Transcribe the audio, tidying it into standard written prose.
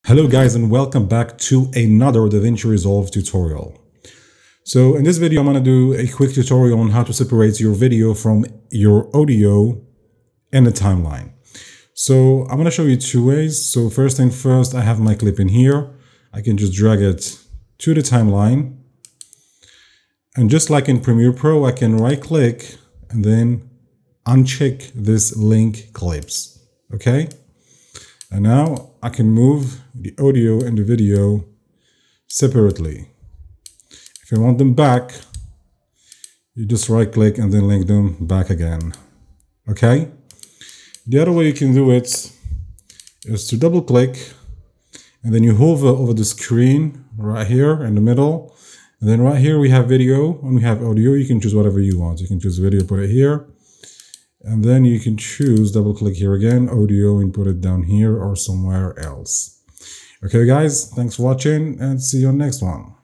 Hello guys, and welcome back to another Davinci Resolve tutorial. So in this video I'm going to do a quick tutorial on how to separate your video from your audio in the timeline. So I'm going to show you two ways. So first thing first, I have my clip in here. I can just drag it to the timeline. And just like in Premiere Pro, I can right click and then uncheck this link clips. Okay? And now I can move the audio and the video separately. If you want them back, you just right click and then link them back again. Okay? The other way you can do it is to double click and then you hover over the screen right here in the middle. And then right here we have video and we have audio. You can choose whatever you want. You can choose video, put it here. And then you can choose, double click here again, audio, and put it down here or somewhere else. Okay guys, thanks for watching and see you on the next one.